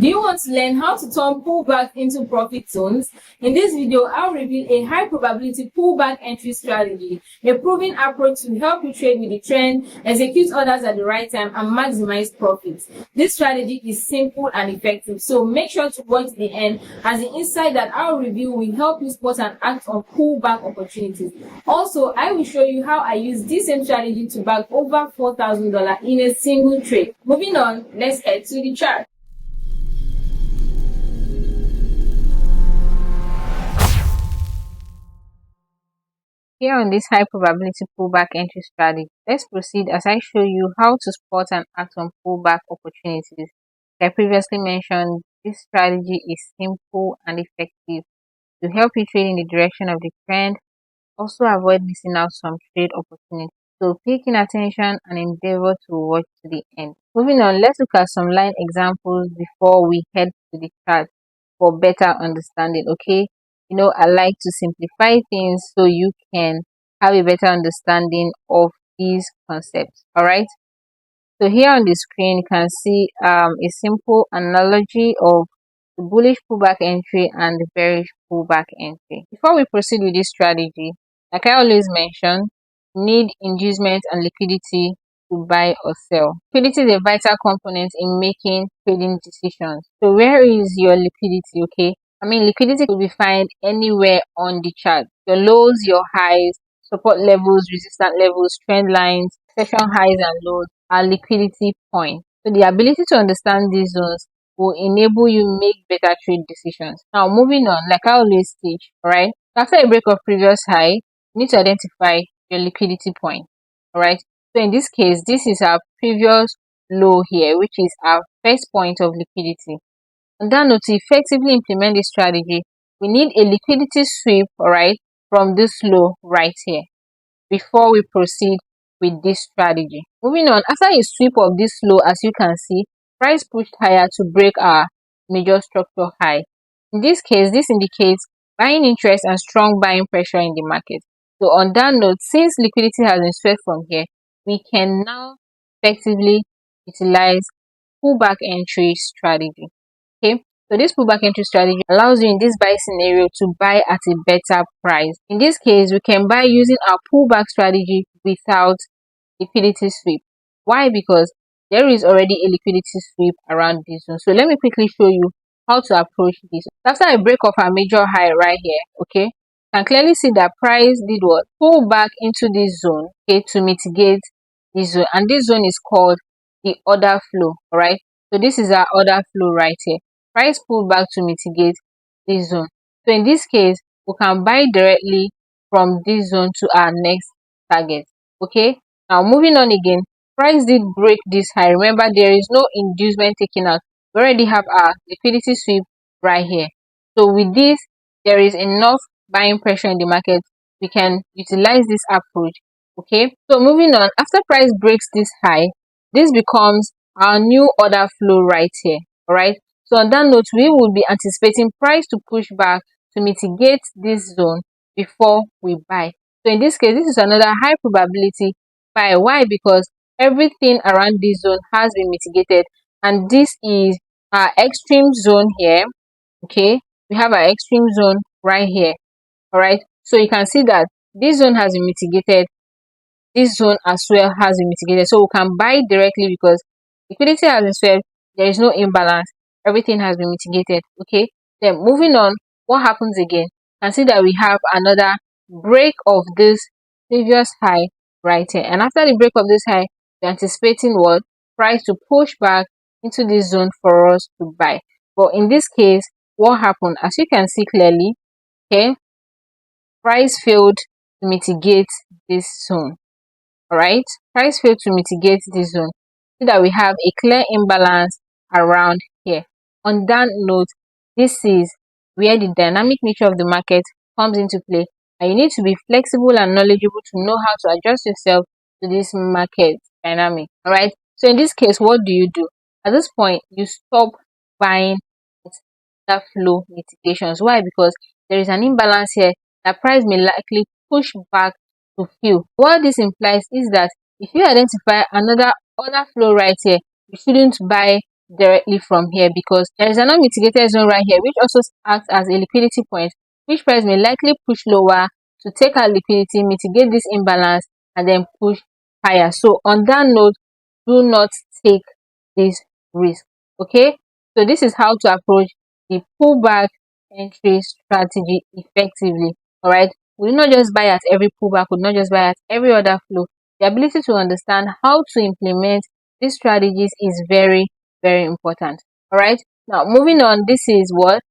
Do you want to learn how to turn pullback into profit zones? In this video, I'll reveal a high probability pullback entry strategy, a proven approach to help you trade with the trend, execute orders at the right time, and maximize profits. This strategy is simple and effective, so make sure to watch to the end, as the insight that I'll reveal will help you spot and act on pullback opportunities. Also, I will show you how I use this same strategy to bag over $4,000 in a single trade. Moving on, let's head to the chart. Here on this high probability pullback entry strategy, let's proceed as I show you how to spot and act on pullback opportunities. Like I previously mentioned, this strategy is simple and effective to help you trade in the direction of the trend, also avoid missing out some trade opportunities. So pay keen attention and endeavor to watch to the end. Moving on, let's look at some line examples before we head to the chart for better understanding. Okay, I like to simplify things so you can have a better understanding of these concepts. All right, so here on the screen you can see a simple analogy of the bullish pullback entry and the bearish pullback entry. Before we proceed with this strategy, like I always mention, need inducement and liquidity to buy or sell. Liquidity is a vital component in making trading decisions. So where is your liquidity? Okay, liquidity could be found anywhere on the chart. Your lows, your highs, support levels, resistance levels, trend lines, session highs and lows are liquidity points. So the ability to understand these zones will enable you make better trade decisions. Now moving on, like I always teach, alright, after a break of previous high, you need to identify your liquidity point. Alright, so in this case, this is our previous low here, which is our first point of liquidity. On that note, to effectively implement this strategy, we need a liquidity sweep, alright, from this low right here before we proceed with this strategy. Moving on, after a sweep of this low, as you can see, price pushed higher to break our major structural high. In this case, this indicates buying interest and strong buying pressure in the market. So on that note, since liquidity has been swept from here, we can now effectively utilize pullback entry strategy. Okay, so this pullback entry strategy allows you in this buy scenario to buy at a better price. In this case, we can buy using our pullback strategy without liquidity sweep. Why? Because there is already a liquidity sweep around this zone. So let me quickly show you how to approach this. After a break of our major high right here, okay, you can clearly see that price did what? Pull back into this zone, okay, to mitigate this zone. And this zone is called the order flow, alright? So this is our order flow right here. Price pulled back to mitigate this zone. So in this case, we can buy directly from this zone to our next target. Okay, now moving on again, price did break this high. Remember, there is no inducement taken out. We already have our liquidity sweep right here. So with this, there is enough buying pressure in the market. We can utilize this approach. Okay, so moving on, after price breaks this high, this becomes our new order flow right here. All right, so on that note, we will be anticipating price to push back to mitigate this zone before we buy. So in this case, this is another high probability buy. Why? Because everything around this zone has been mitigated, and this is our extreme zone here. Okay, we have our extreme zone right here. All right, so you can see that this zone has been mitigated. This zone as well has been mitigated, so we can buy directly because liquidity has been swept. There is no imbalance. Everything has been mitigated. Okay, then moving on, what happens again? You can see that we have another break of this previous high right here, and after the break of this high, we're anticipating what? Price to push back into this zone for us to buy. But in this case, what happened? As you can see clearly, okay, price failed to mitigate this zone. Alright, price failed to mitigate this zone, so that we have a clear imbalance around here. On that note, this is where the dynamic nature of the market comes into play, and you need to be flexible and knowledgeable to know how to adjust yourself to this market dynamic. Alright, so in this case, what do? At this point, you stop buying that flow mitigations. Why? Because there is an imbalance here that price may likely push back to fill. What this implies is that if you identify another order flow right here, you shouldn't buy directly from here, because there is an unmitigated zone right here which also acts as a liquidity point, which price may likely push lower to take out liquidity, mitigate this imbalance, and then push higher. So on that note, do not take this risk. Okay, so this is how to approach the pullback entry strategy effectively. All right, we do not just buy at every pullback, we do not just buy at every other flow. The ability to understand how to implement these strategies is very, very important. All right, now moving on, this is what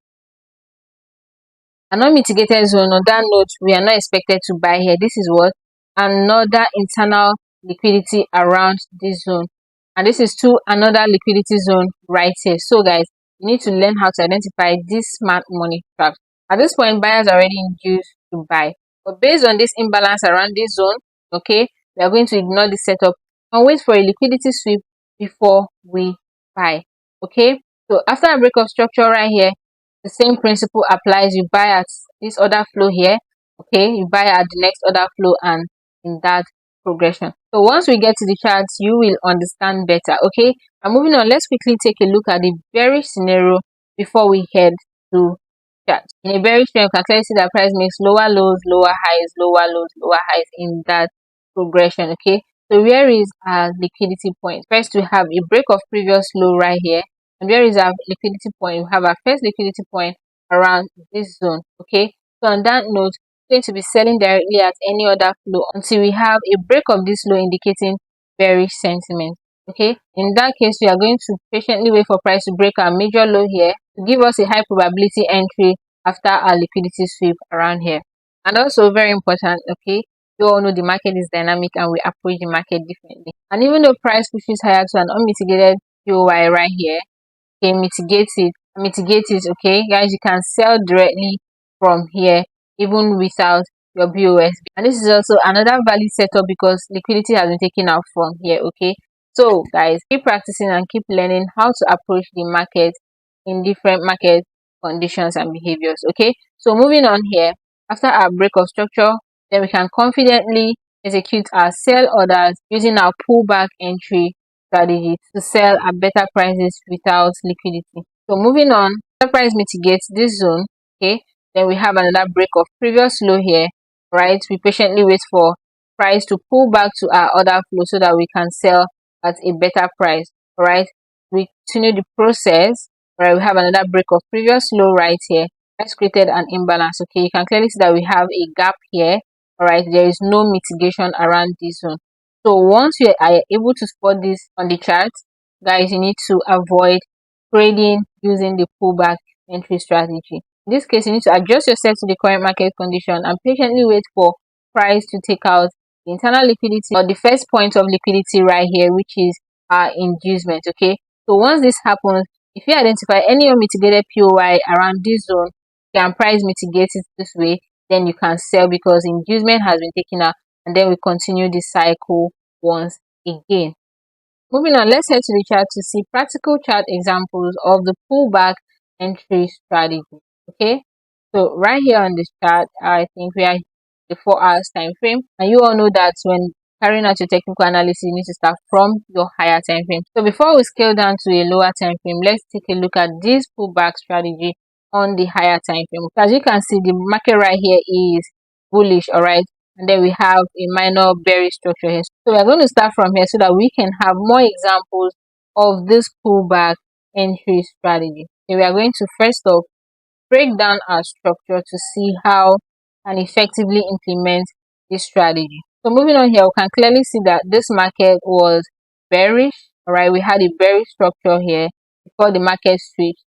an unmitigated zone. On that note, we are not expected to buy here. This is what another internal liquidity around this zone, and this is to another liquidity zone right here. So guys, you need to learn how to identify these smart money traps. At this point, buyers are already induced to buy, but based on this imbalance around this zone, okay, we are going to ignore this setup and wait for a liquidity sweep before we buy. Okay, so after a break of structure right here, the same principle applies. You buy at this other flow here, okay, you buy at the next other flow, and in that progression. So once we get to the charts, you will understand better. Okay, and moving on, let's quickly take a look at the bearish scenario before we head to chart. In a bearish trend, you can clearly see that price makes lower lows, lower highs, lower lows, lower highs in that progression. Okay, so where is our liquidity point? First, we have a break of previous low right here, and where is our liquidity point? We have our first liquidity point around this zone. Okay, so on that note, we're going to be selling directly at any other flow until we have a break of this low indicating bearish sentiment. Okay, in that case, we are going to patiently wait for price to break our major low here to give us a high probability entry after our liquidity sweep around here. And also very important, okay, you all know the market is dynamic and we approach the market differently. And even though price pushes higher to an unmitigated POY right here, okay, mitigate it, okay guys, you can sell directly from here even without your BOS. And this is also another valid setup because liquidity has been taken out from here. Okay, so guys, keep practicing and keep learning how to approach the market in different market conditions and behaviors. Okay, so moving on here, after our break of structure, then we can confidently execute our sell orders using our pullback entry strategy to sell at better prices without liquidity. So moving on, the price mitigates this zone. Okay, then we have another break of previous low here, right? We patiently wait for price to pull back to our other flow so that we can sell at a better price. All right, we continue the process. All right, we have another break of previous low right here. That's created an imbalance. Okay, you can clearly see that we have a gap here. All right, there is no mitigation around this zone. So once you are able to spot this on the chart, guys, you need to avoid trading using the pullback entry strategy. In this case, you need to adjust yourself to the current market condition and patiently wait for price to take out the internal liquidity or the first point of liquidity right here, which is our inducement. Okay, so once this happens, if you identify any unmitigated POI around this zone, you can price mitigate it this way, then you can sell because inducement has been taken out, and then we continue the cycle once again. Moving on, let's head to the chart to see practical chart examples of the pullback entry strategy. Okay, so right here on this chart, I think we are the 4 hours time frame, and you all know that when carrying out your technical analysis, you need to start from your higher time frame. So before we scale down to a lower time frame, let's take a look at this pullback strategy on the higher time frame. As you can see, the market right here is bullish, all right, and then we have a minor bearish structure here. So we're going to start from here so that we can have more examples of this pullback entry strategy. So we are going to first off break down our structure to see how and effectively implement this strategy. So moving on here, we can clearly see that this market was bearish. All right, we had a bearish structure here before the market switched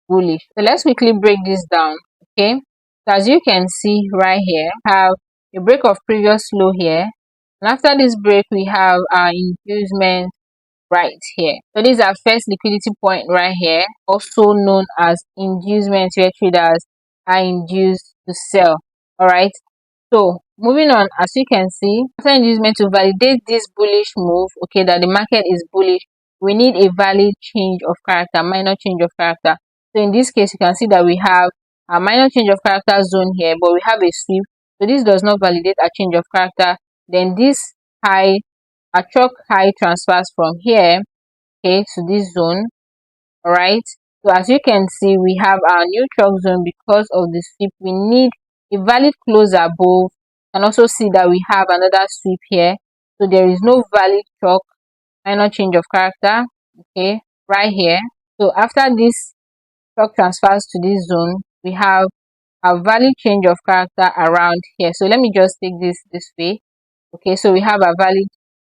bullish. So let's quickly break this down. Okay, so as you can see right here, we have a break of previous low here, and after this break, we have our inducement right here. So this is our first liquidity point right here, also known as inducement, where traders are induced to sell. All right, so moving on, as you can see, after inducement, to validate this bullish move, okay, that the market is bullish, we need a valid change of character, minor change of character. So in this case, you can see that we have a minor change of character zone here, but we have a sweep. So this does not validate a change of character. Then this high, a chalk high transfers from here, okay, to this zone. All right. So as you can see, we have our neutral zone. Because of the sweep, we need a valid close above. And also see that we have another sweep here. So there is no valid chalk, minor change of character. Okay, right here. So after this chalk transfers to this zone, we have a valid change of character around here. So let me just take this way. Okay, so we have a valid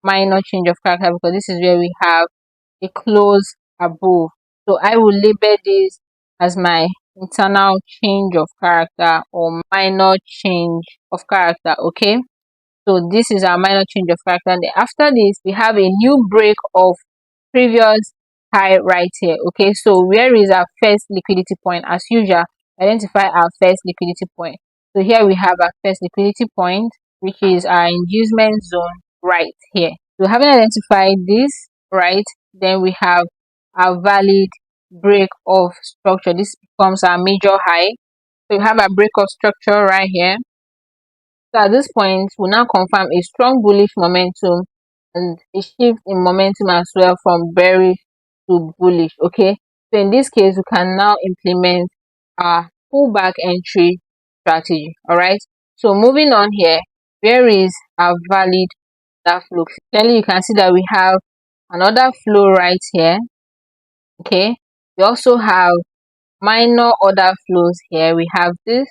minor change of character because this is where we have a close above. So I will label this as my internal change of character or minor change of character. Okay, so this is our minor change of character. And then after this, we have a new break of previous high right here. Okay, so where is our first liquidity point? As usual, identify our first liquidity point. So here we have our first liquidity point, which is our inducement zone right here. So having identified this, right, then we have a valid break of structure. This becomes our major high. So we have a break of structure right here. So at this point, we now confirm a strong bullish momentum and a shift in momentum as well from bearish to bullish. Okay, so in this case, we can now implement our pullback entry strategy. All right, so moving on here, where is our valid that flow? Clearly, you can see that we have another flow right here. Okay, we also have minor order flows here. We have this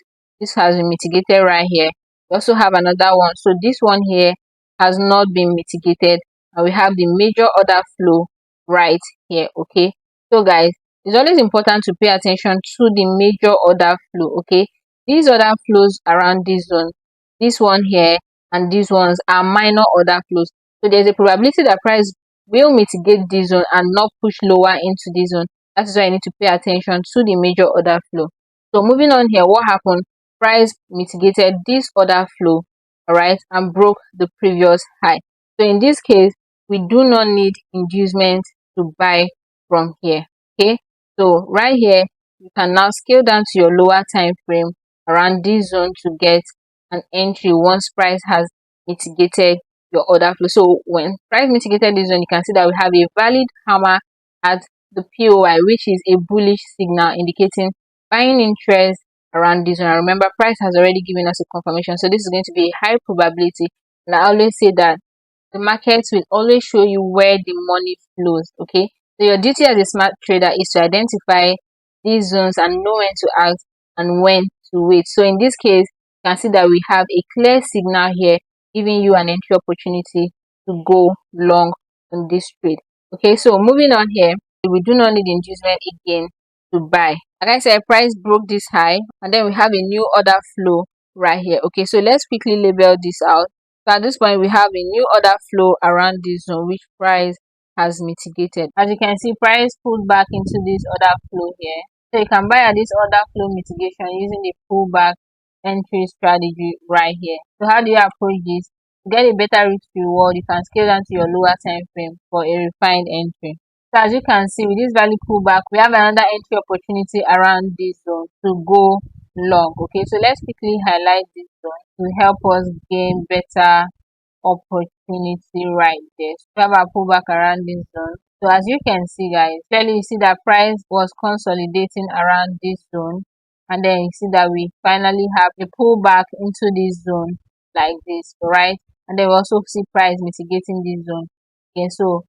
has been mitigated right here. We also have another one, so this one here has not been mitigated, and we have the major order flow right here. Okay, so guys, it's always important to pay attention to the major order flow. Okay, these order flows around this zone, this one here, and these ones are minor order flows. So there's a probability that price will mitigate this zone and not push lower into this zone. That is why I need to pay attention to the major order flow. So moving on here, what happened? Price mitigated this order flow, all right, and broke the previous high. So in this case, we do not need inducement to buy from here. Okay, so right here, you can now scale down to your lower time frame around this zone to get an entry once price has mitigated your order flow. So when price mitigated this zone, you can see that we have a valid hammer at the POI, which is a bullish signal indicating buying interest around this one. And remember, price has already given us a confirmation, so this is going to be a high probability. And I always say that the markets will always show you where the money flows. Okay, so your duty as a smart trader is to identify these zones and know when to act and when to wait. So in this case, you can see that we have a clear signal here giving you an entry opportunity to go long on this trade. Okay, so moving on here, we do not need inducement again to buy. Like I said, price broke this high, and then we have a new order flow right here. Okay, so let's quickly label this out. So at this point, we have a new order flow around this zone, which price has mitigated. As you can see, price pulled back into this order flow here. So you can buy at this order flow mitigation using the pullback entry strategy right here. So how do you approach this? To get a better risk reward, you can scale down to your lower time frame for a refined entry. So as you can see, with this value pullback, we have another entry opportunity around this zone to go long. Okay, so let's quickly highlight this zone to help us gain better opportunity right there. So we have our pullback around this zone. So as you can see, guys, clearly you see that price was consolidating around this zone, and then you see that we finally have a pullback into this zone like this, right? And then we also see price mitigating this zone. Okay, so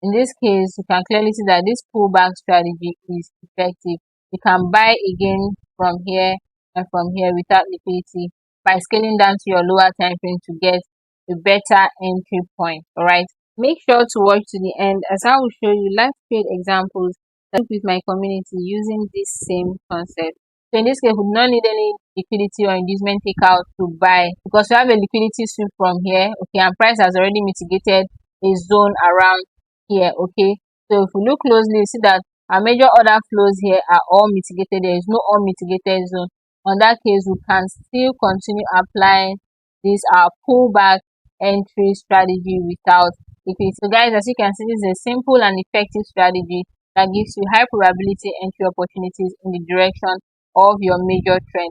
in this case, you can clearly see that this pullback strategy is effective. You can buy again from here and from here without liquidity by scaling down to your lower time frame to get a better entry point. All right. Make sure to watch to the end as I will show you live trade examples that with my community using this same concept. So in this case, we do not need any liquidity or inducement takeout to buy because we have a liquidity sweep from here. Okay, and price has already mitigated a zone around here. Okay, so if we look closely, you see that our major order flows here are all mitigated. There is no unmitigated zone. On that case, we can still continue applying this our pullback entry strategy without liquidity. So guys, as you can see, this is a simple and effective strategy that gives you high probability entry opportunities in the direction of your major trend.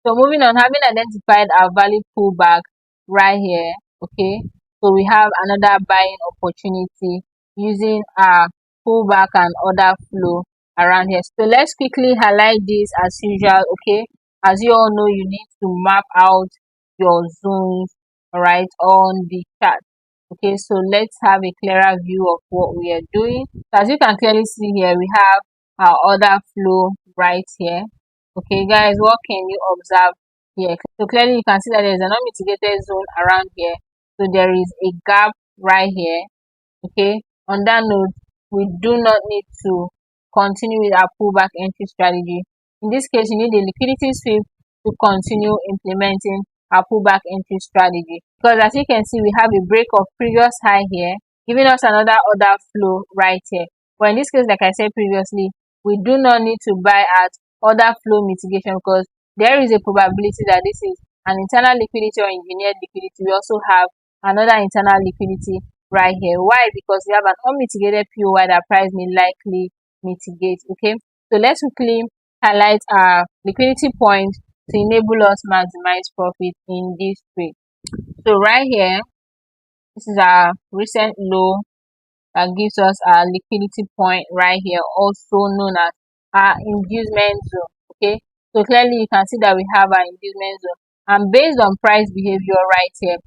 So moving on, having identified our valid pullback right here, okay, so we have another buying opportunity using our pullback and order flow around here. So let's quickly highlight this as usual. Okay, as you all know, you need to map out your zones, all right, on the chart. Okay, so let's have a clearer view of what we are doing. So as you can clearly see here, we have our order flow right here. Okay guys, what can you observe here? So clearly you can see that there is an unmitigated zone around here. So there is a gap right here. Okay, on that note, we do not need to continue with our pullback entry strategy. In this case, you need a liquidity sweep to continue implementing our pullback entry strategy, because as you can see, we have a break of previous high here, giving us another order flow right here. But in this case, like I said previously, we do not need to buy at order flow mitigation, because there is a probability that this is an internal liquidity or engineered liquidity. We also have another internal liquidity right here. Why? Because we have an unmitigated POY that price may likely mitigate. Okay, so let's quickly highlight our liquidity point to enable us maximize profit in this trade. So right here, this is our recent low that gives us our liquidity point right here, also known as our inducement zone. Okay, so clearly you can see that we have our inducement zone, and based on price behavior right here,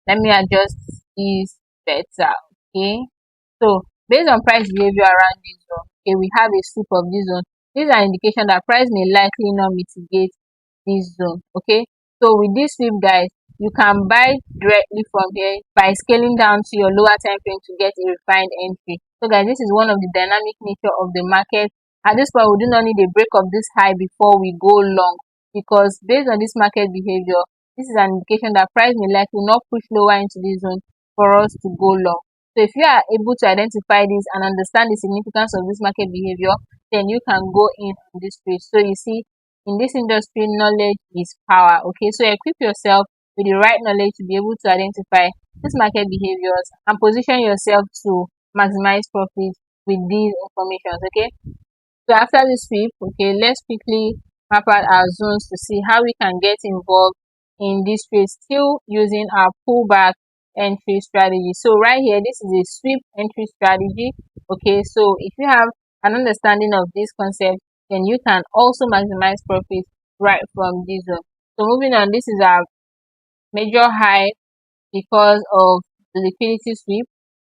let me adjust this better. Okay, so based on price behavior around this zone, okay, we have a sweep of this zone. This is an indication that price may likely not mitigate this zone. Okay, so with this sweep guys, you can buy directly from here by scaling down to your lower time frame to get a refined entry. So guys, this is one of the dynamic nature of the market. At this point, we do not need a break of this high before we go long, because based on this market behavior, this is an indication that price may likely not push lower into this zone for us to go long. So if you are able to identify this and understand the significance of this market behavior, then you can go in on this trade. So you see, in this industry, knowledge is power. Okay, so equip yourself with the right knowledge to be able to identify these market behaviors and position yourself to maximize profit with these informations. Okay, so after the sweep, okay, let's quickly map out our zones to see how we can get involved in this trade, still using our pullback entry strategy. So right here, this is a sweep entry strategy. Okay, so if you have an understanding of this concept, then you can also maximize profit right from this zone. So moving on, this is our major high because of the liquidity sweep.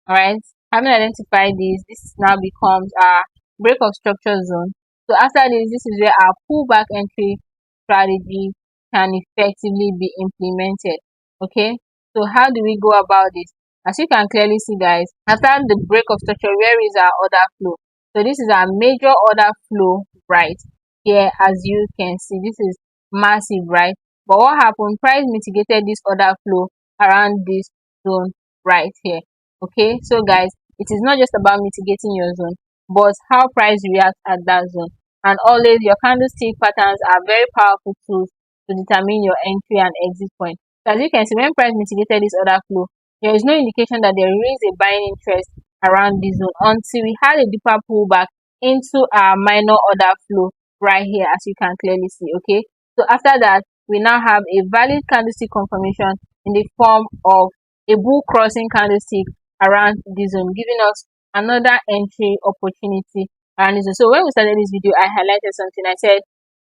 All right, having identified this now becomes our break of structure zone. So after this is where our pullback entry strategy can effectively be implemented. Okay, so how do we go about this? As you can clearly see guys, after the break of structure, where is our order flow? So this is our major order flow right here. As you can see, this is massive, right? But what happened? Price mitigated this order flow around this zone right here. Okay, so guys, it is not just about mitigating your zone, but how price reacts at that zone. And always, your candlestick patterns are very powerful tools to determine your entry and exit point. So as you can see, when price mitigated this order flow, there is no indication that there is a buying interest around this zone until we had a deeper pullback into our minor order flow right here, as you can clearly see. Okay, so after that, we now have a valid candlestick confirmation in the form of a bull crossing candlestick around this zone, giving us another entry opportunity around this zone. So when we started this video, I highlighted something. I said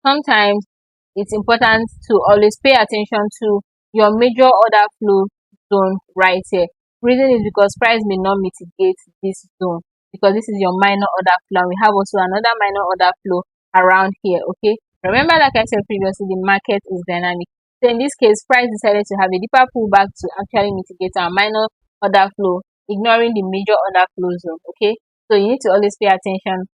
sometimes it's important to always pay attention to your major order flow zone right here. Reason is because price may not mitigate this zone, because this is your minor order flow, and we have also another minor order flow around here. Okay, remember, like I said previously, the market is dynamic. So in this case, price decided to have a deeper pullback to actually mitigate our minor order flow, ignoring the major order flow zone. Okay, so you need to always pay attention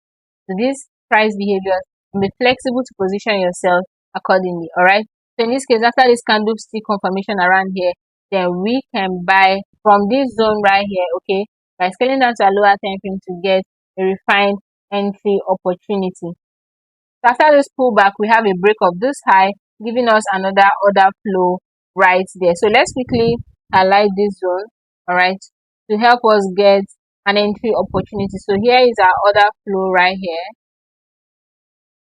to this price behavior and be flexible to position yourself accordingly. All right, so in this case, after this candlestick confirmation around here, then we can buy from this zone right here. Okay, by scaling down to a lower time frame to get a refined entry opportunity. So after this pullback, we have a break of this high, giving us another order flow right there. So let's quickly highlight this zone, all right, to help us get an entry opportunity. So here is our order flow right here.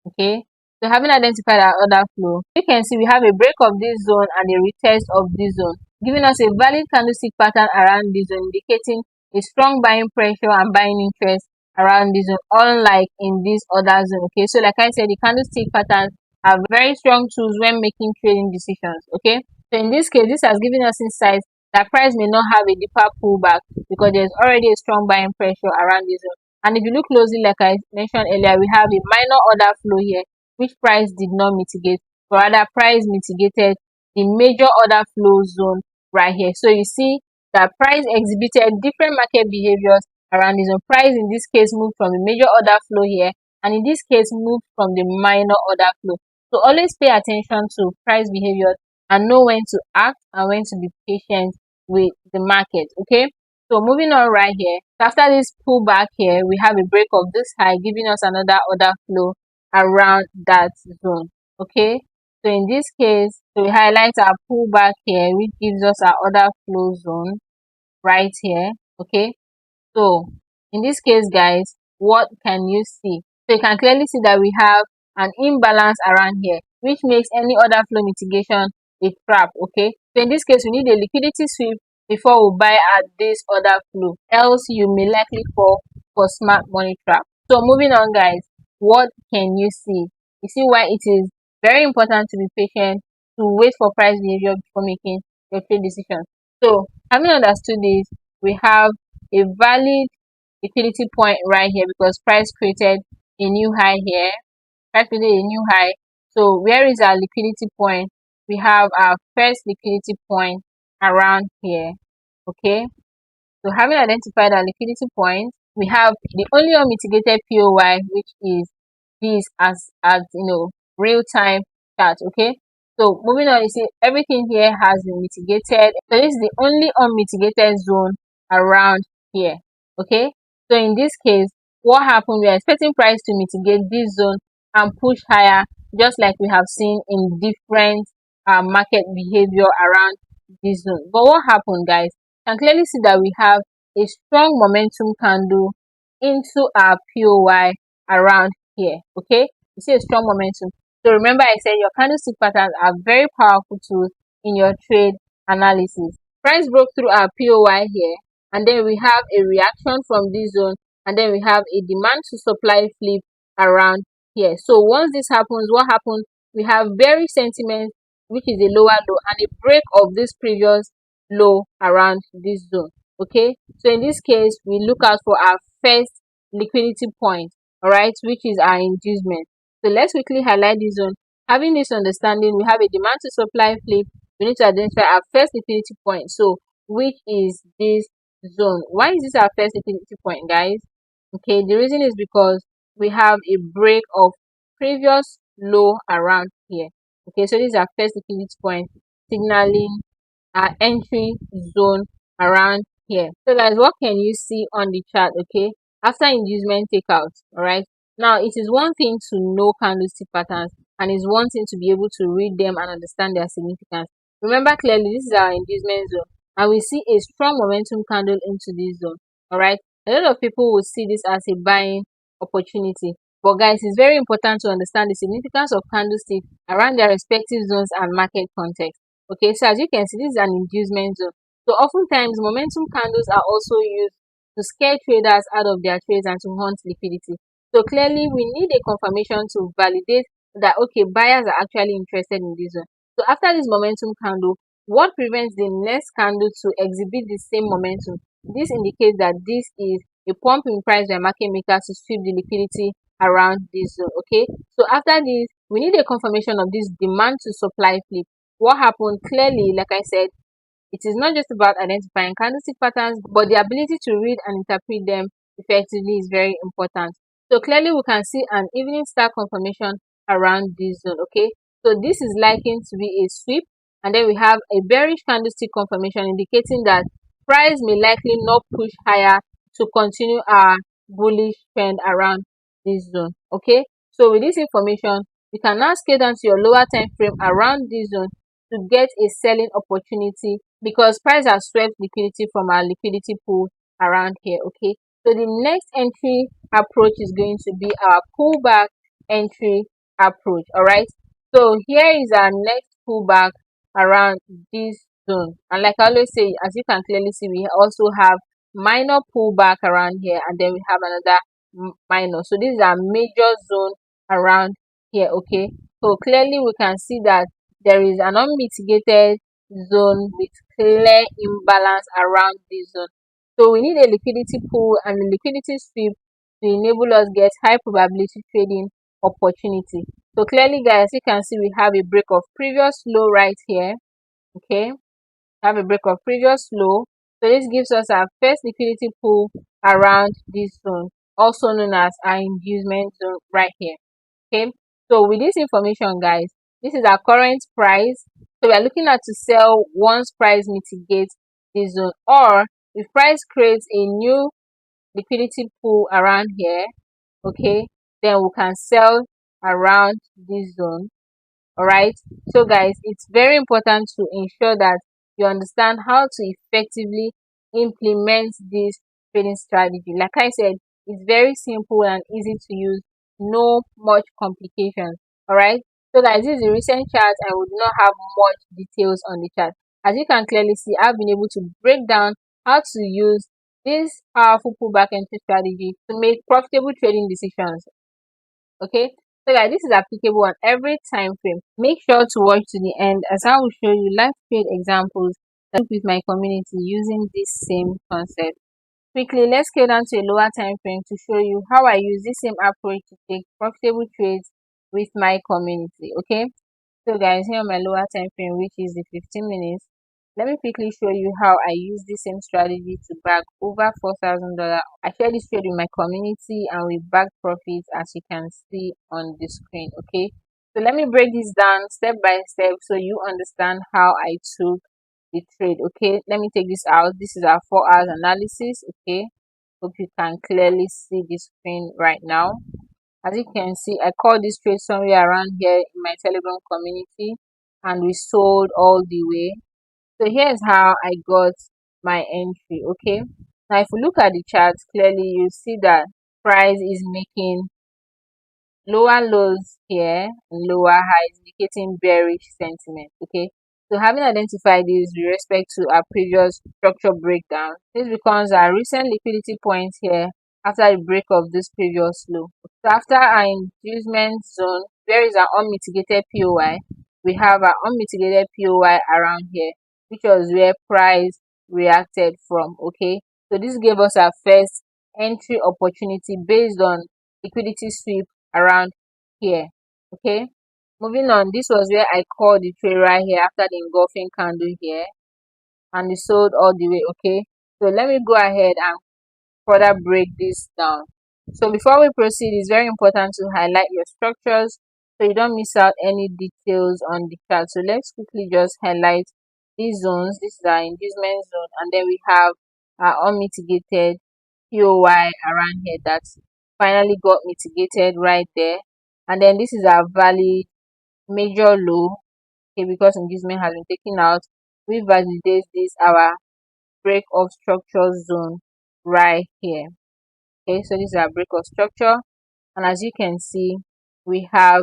Okay, so having identified our order flow, you can see we have a break of this zone and a retest of this zone, giving us a valid candlestick pattern around this zone, indicating a strong buying pressure and buying interest around this zone, unlike in this other zone. Okay, so like I said, the candlestick patterns are very strong tools when making trading decisions. Okay, so in this case, this has given us insight that price may not have a deeper pullback because there's already a strong buying pressure around this zone. And if you look closely, like I mentioned earlier, we have a minor order flow here, which price did not mitigate, but rather price mitigated the major order flow zone right here. So you see that price exhibited different market behaviors around this zone. Price in this case moved from the major order flow here, and in this case moved from the minor order flow. So always pay attention to price behavior and know when to act and when to be patient with the market. Okay, so moving on right here. After this pullback here, we have a break of this high, giving us another order flow around that zone. Okay, so in this case, so we highlight our pullback here, which gives us our order flow zone right here. Okay, so in this case, guys, what can you see? So you can clearly see that we have an imbalance around here, which makes any order flow mitigation a trap. Okay, so in this case, we need a liquidity sweep before we buy at this order flow, else you may likely fall for smart money trap. So moving on, guys, what can you see? You see why it is very important to be patient, to wait for price behavior before making your trade decisions. So having understood this, we have a valid liquidity point right here because price created a new high here. Price created a new high. So where is our liquidity point? We have our first liquidity point around here. Okay. So having identified our liquidity point, we have the only unmitigated POY, which is this as real time chart. Okay. So moving on, you see everything here has been mitigated. So this is the only unmitigated zone around here. Okay. So in this case, what happened? We are expecting price to mitigate this zone and push higher, just like we have seen in different market behavior around this zone. But what happened, guys? You can clearly see that we have a strong momentum candle into our POY around here. Okay, you see a strong momentum. So remember, I said your candlestick patterns are very powerful tools in your trade analysis. Price broke through our POY here, and then we have a reaction from this zone, and then we have a demand to supply flip around here. So once this happens, what happens? We have bearish sentiment, which is a lower low, and a break of this previous low around this zone. Okay, so in this case, we look out for our first liquidity point, all right, which is our inducement. So let's quickly highlight this zone. Having this understanding, we have a demand to supply flip. We need to identify our first liquidity point. So which is this zone? Why is this our first liquidity point, guys? Okay, the reason is because we have a break of previous low around here. Okay, so this is our first liquidity point, signaling our entry zone around here. So guys, what can you see on the chart? Okay, after inducement takeout, all right, now it is one thing to know candlestick patterns, and it's one thing to be able to read them and understand their significance. Remember clearly, this is our inducement zone, and we see a strong momentum candle into this zone. All right, a lot of people will see this as a buying opportunity, but guys, it's very important to understand the significance of candlesticks around their respective zones and market context. Okay, so as you can see, this is an inducement zone. So oftentimes, momentum candles are also used to scare traders out of their trades and to hunt liquidity. So clearly, we need a confirmation to validate that, okay, buyers are actually interested in this zone. So after this momentum candle, what prevents the next candle to exhibit the same momentum? This indicates that this is a pump in price by market makers to sweep the liquidity around this zone. Okay, so after this, we need a confirmation of this demand to supply flip. What happened? Clearly, like I said, it is not just about identifying candlestick patterns, but the ability to read and interpret them effectively is very important. So clearly we can see an evening star confirmation around this zone. Okay, so this is likely to be a sweep, and then we have a bearish candlestick confirmation indicating that price may likely not push higher to continue our bullish trend around this zone. Okay, so with this information, you can now scale down to your lower time frame around this zone to get a selling opportunity because price has swept liquidity from our liquidity pool around here. Okay, so the next entry approach is going to be our pullback entry approach. All right, so here is our next pullback around this zone, and like I always say, as you can clearly see, we also have minor pullback around here, and then we have another minor. So this is our major zone around here. Okay, so clearly we can see that there is an unmitigated zone with clear imbalance around this zone. So we need a liquidity pool and a liquidity sweep to enable us get high probability trading opportunity. So clearly, guys, you can see we have a break of previous low right here. Okay, have a break of previous low. So this gives us our first liquidity pool around this zone, also known as our inducement zone right here. Okay, so with this information, guys, this is our current price. So we are looking at to sell once price mitigates this zone, or if price creates a new liquidity pool around here, okay, then we can sell around this zone. All right, so guys, it's very important to ensure that you understand how to effectively implement this trading strategy. Like I said, it's very simple and easy to use, no much complications. All right, so guys, this is a recent chart and we do not have much details on the chart. As you can clearly see, I've been able to break down how to use this powerful pullback entry strategy to make profitable trading decisions. Okay, so guys, this is applicable on every time frame. Make sure to watch to the end as I will show you live trade examples that with my community using this same concept. Quickly, let's scale down to a lower time frame to show you how I use this same approach to take profitable trades with my community. Okay, so guys, here on my lower time frame, which is the 15 minutes, let me quickly show you how I use this same strategy to bag over $4,000. I share this trade with my community and we bagged profits, as you can see on the screen. Okay, so let me break this down step by step so you understand how I took the trade. Okay, let me take this out. This is our 4 hours analysis. Okay, hope you can clearly see the screen right now. As you can see, I called this trade somewhere around here in my Telegram community and we sold all the way. So here's how I got my entry. Okay, now if we look at the charts clearly, you see that price is making lower lows here and lower highs, indicating bearish sentiment. Okay, so having identified this with respect to our previous structure breakdown, this becomes our recent liquidity point here after the break of this previous low. So after our inducement zone, there is our unmitigated POI. We have our unmitigated POI around here, which was where price reacted from. Okay, so this gave us our first entry opportunity based on liquidity sweep around here. Okay, moving on, this was where I called the trade right here after the engulfing candle here and it sold all the way. Okay, so let me go ahead and further break this down. So before we proceed, it's very important to highlight your structures so you don't miss out any details on the chart. So let's quickly just highlight these zones. This is our inducement zone, and then we have our unmitigated POI around here that finally got mitigated right there. And then this is our valid major low. Okay, because inducement has been taken out, we validate this our break of structure zone right here. Okay, so this is our break of structure, and as you can see, we have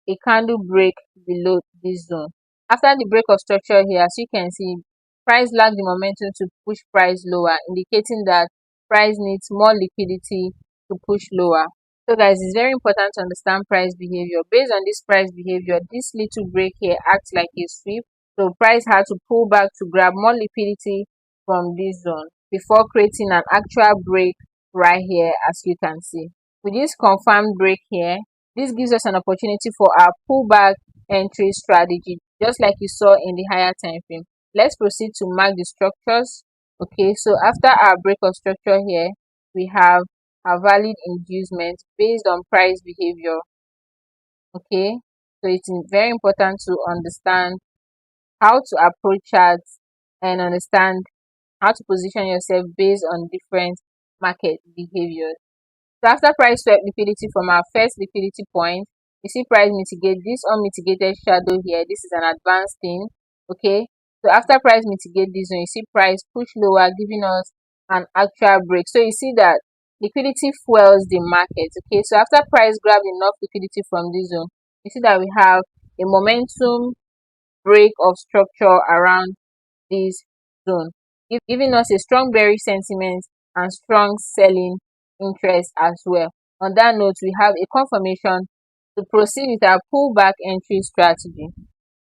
a candle break below this zone. After the break of structure here, as you can see, price lacked the momentum to push price lower, indicating that price needs more liquidity to push lower. So guys, it's very important to understand price behavior. Based on this price behavior, this little break here acts like a sweep. So price had to pull back to grab more liquidity from this zone before creating an actual break right here, as you can see. With this confirmed break here, this gives us an opportunity for our pullback entry strategy, just like you saw in the higher time frame. Let's proceed to mark the structures. Okay, so after our break of structure here, we have a valid inducement based on price behavior. Okay, so it's very important to understand how to approach charts and understand how to position yourself based on different market behaviors. So after price swept liquidity from our first liquidity point, you see price mitigate this unmitigated shadow here. This is an advanced thing. Okay, so after price mitigate this one, you see price push lower, giving us an actual break. So you see that liquidity fuels the market. Okay, so after price grabbed enough liquidity from this zone, you see that we have a momentum break of structure around this zone, giving us a strong bearish sentiment and strong selling interest as well. On that note, we have a confirmation to proceed with our pullback entry strategy.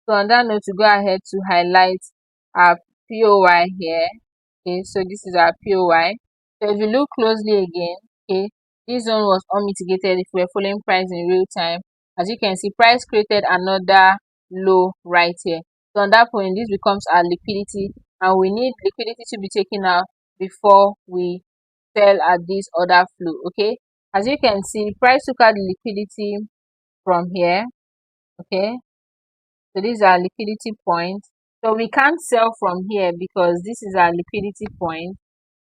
So on that note, we go ahead to highlight our POY here. Okay, so this is our POY. So if you look closely again, okay, this zone was unmitigated if we're following price in real time. As you can see, price created another low right here. So on that point, this becomes our liquidity, and we need liquidity to be taken out before we sell at this other flow. Okay, as you can see, price took out the liquidity from here. Okay, so this is our liquidity point. So we can't sell from here because this is our liquidity point,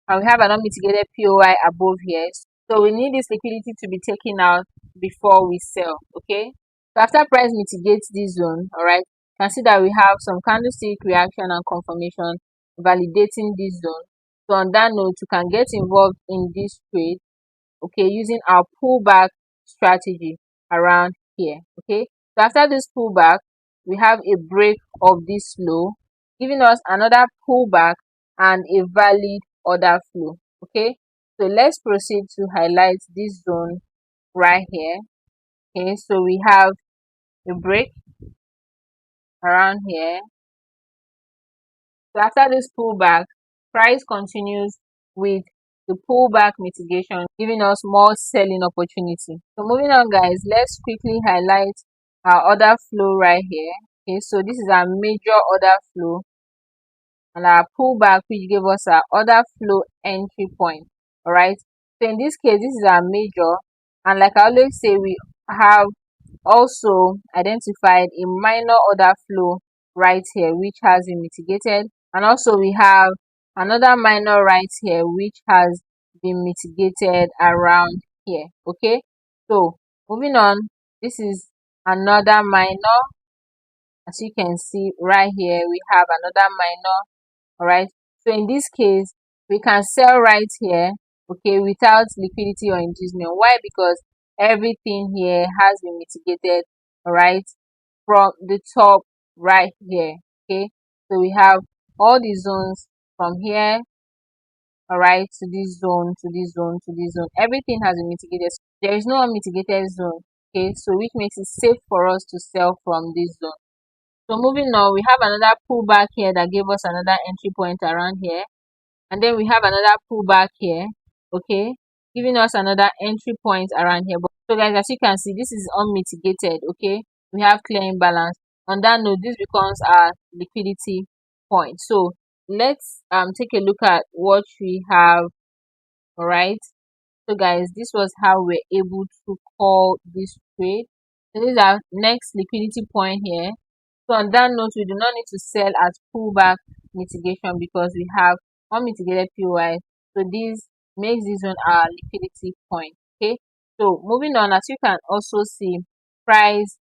and we have an unmitigated POI above here. So we need this liquidity to be taken out before we sell. Okay, so after price mitigates this zone, all right, you can see that we have some candlestick reaction and confirmation validating this zone. So on that note, you can get involved in this trade, okay, using our pullback strategy around here. Okay, so after this pullback, we have a break of this low, giving us another pullback and a valid order flow. Okay, so let's proceed to highlight this zone right here. Okay, so we have a break around here. So after this pullback, price continues with the pullback mitigation, giving us more selling opportunity. So moving on, guys, let's quickly highlight our order flow right here. Okay, so this is our major order flow, and our pullback, which gave us our order flow entry point. All right, so in this case, this is our major, and like I always say, we have also identified a minor order flow right here, which has been mitigated, and also we have another minor right here which has been mitigated around here. Okay, so moving on, this is another minor. As you can see right here, we have another minor. All right, so in this case, we can sell right here, okay, without liquidity or inducement. Why? Because everything here has been mitigated, all right, from the top right here. Okay, so we have all the zones from here, all right, to this zone, to this zone, to this zone. Everything has been mitigated. There is no unmitigated zone. Okay, so which makes it safe for us to sell from this zone. So moving on, we have another pullback here that gave us another entry point around here, and then we have another pullback here, okay, giving us another entry point around here. But so guys, as you can see, this is unmitigated. Okay, we have clear imbalance. On that note, this becomes our liquidity point. So let's take a look at what we have. All right, so guys, this was how we're able to call this trade. So this is our next liquidity point here. So on that note, we do not need to sell at pullback mitigation because we have unmitigated POI. So this makes this one our liquidity point. Okay. So moving on, as you can also see, price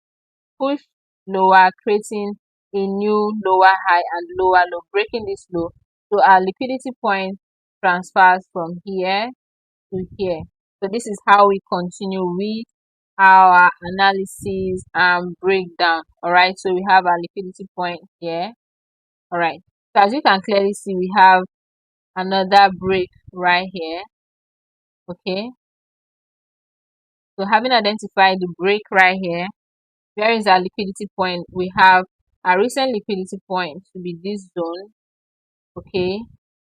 push lower, creating a new lower high and lower low, breaking this low. So our liquidity point transfers from here to here. So this is how we continue with our analysis and breakdown. All right, so we have our liquidity point here. All right, so as you can clearly see, we have another break right here. Okay, so having identified the break right here, where is our liquidity point? We have our recent liquidity point to be this zone. Okay,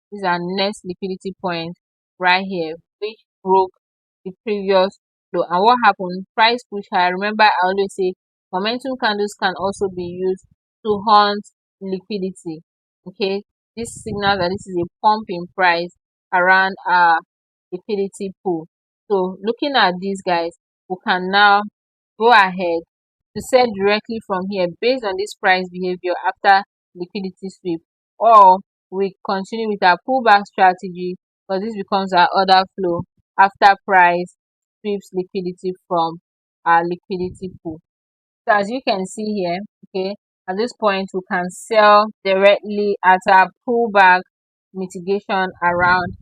this is our next liquidity point right here, which broke the previous low. And what happened? Price push higher. Remember, I always say momentum candles can also be used to hunt liquidity. Okay, this signals that this is a pump in price around our liquidity pool. So looking at these guys, we can now go ahead to sell directly from here based on this price behavior after liquidity sweep, or we continue with our pullback strategy, because this becomes our order flow after price sweeps liquidity from our liquidity pool. So as you can see here, okay, at this point we can sell directly at our pullback mitigation around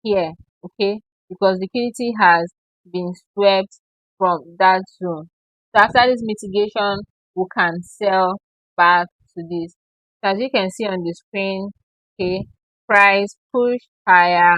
here, okay, because liquidity has been swept from that zone. So after this mitigation, we can sell back to this. So as you can see on the screen, okay, price push higher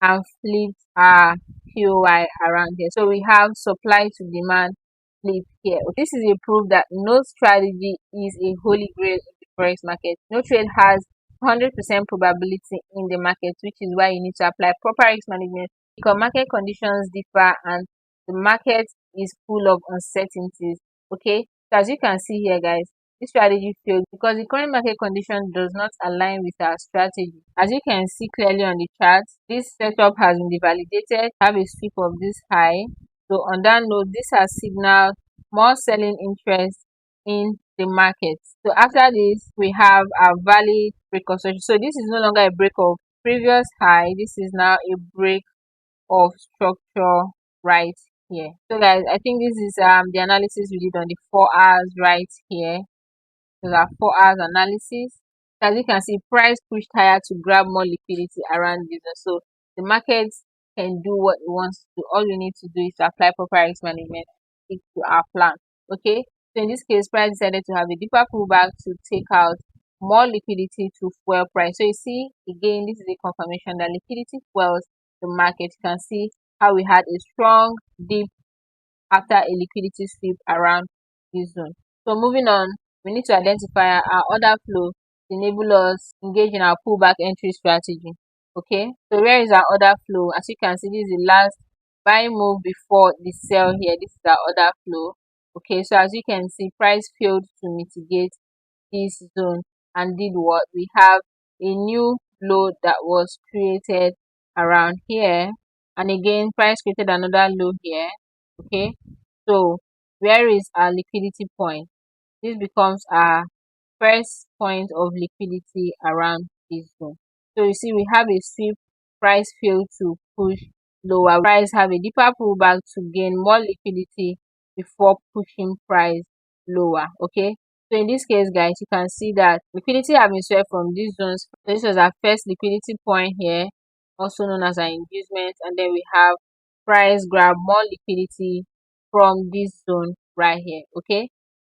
and flipped our JPY around here. So we have supply to demand flip here. This is a proof that no strategy is a holy grail in the forex market. No trade has 100% probability in the market, which is why you need to apply proper risk management, because market conditions differ and the market is full of uncertainties. Okay, so as you can see here, guys, this strategy failed because the current market condition does not align with our strategy. As you can see clearly on the chart, this setup has been devalidated. Have a sweep of this high. So on that note, this has signaled more selling interest in the market. So after this, we have a valid reconstruction. So this is no longer a break of previous high. This is now a break of structure right here. So guys, I think this is the analysis we did on the 4 hours right here. Those are 4 hours analysis. As you can see, price pushed higher to grab more liquidity around this. So the market can do what it wants to do. All we need to do is to apply proper risk management, stick to our plan. Okay, so in this case, price decided to have a deeper pullback to take out more liquidity to fuel price. So you see, again, this is a confirmation that liquidity fuels the market. You can see how we had a strong dip after a liquidity sweep around this zone. So moving on, we need to identify our order flow to enable us engage in our pullback entry strategy. Okay, so where is our order flow? As you can see, this is the last buy move before the sell here. This is our order flow. Okay, so as you can see, price failed to mitigate this zone and did what? We have a new low that was created around here, and again price created another low here. Okay, so where is our liquidity point? This becomes our first point of liquidity around this zone. So you see, we have a sweep, price failed to push lower, price have a deeper pullback to gain more liquidity before pushing price lower. Okay, so in this case, guys, you can see that liquidity have been swept from these zones. So this was our first liquidity point here, also known as our inducement, and then we have price grab more liquidity from this zone right here. Okay,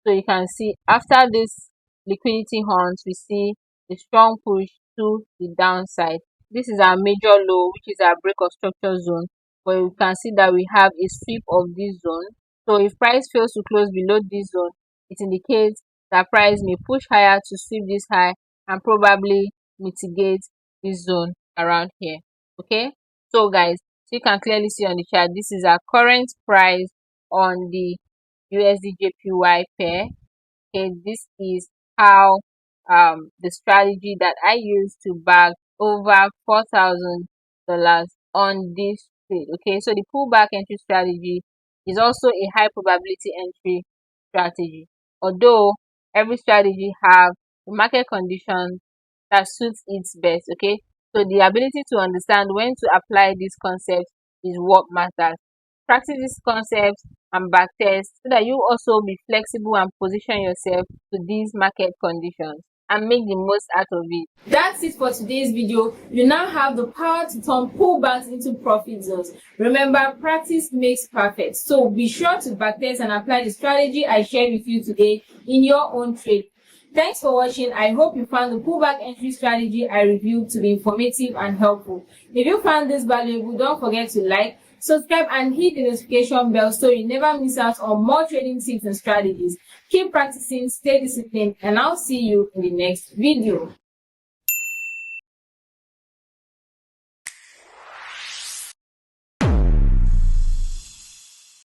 so you can see after this liquidity hunt, we see a strong push to the downside. This is our major low, which is our break of structure zone, but you can see that we have a sweep of this zone. So if price fails to close below this zone, it indicates that price may push higher to sweep this high and probably mitigate this zone around here. Okay, so guys, so you can clearly see on the chart, this is our current price on the USD JPY pair. Okay, this is how the strategy that I used to bag over $4,000 on this trade. Okay, so the pullback entry strategy is also a high probability entry strategy, although every strategy have the market conditions that suits its best. Okay, so the ability to understand when to apply these concepts is what matters. Practice these concepts and backtest so that you also be flexible and position yourself to these market conditions and make the most out of it. That's it for today's video. You now have the power to turn pullbacks into profit zones. Remember, practice makes perfect. So be sure to backtest and apply the strategy I shared with you today in your own trade. Thanks for watching. I hope you found the pullback entry strategy I reviewed to be informative and helpful. If you found this valuable, don't forget to like, subscribe and hit the notification bell so you never miss out on more trading tips and strategies. Keep practicing, stay disciplined, and I'll see you in the next video.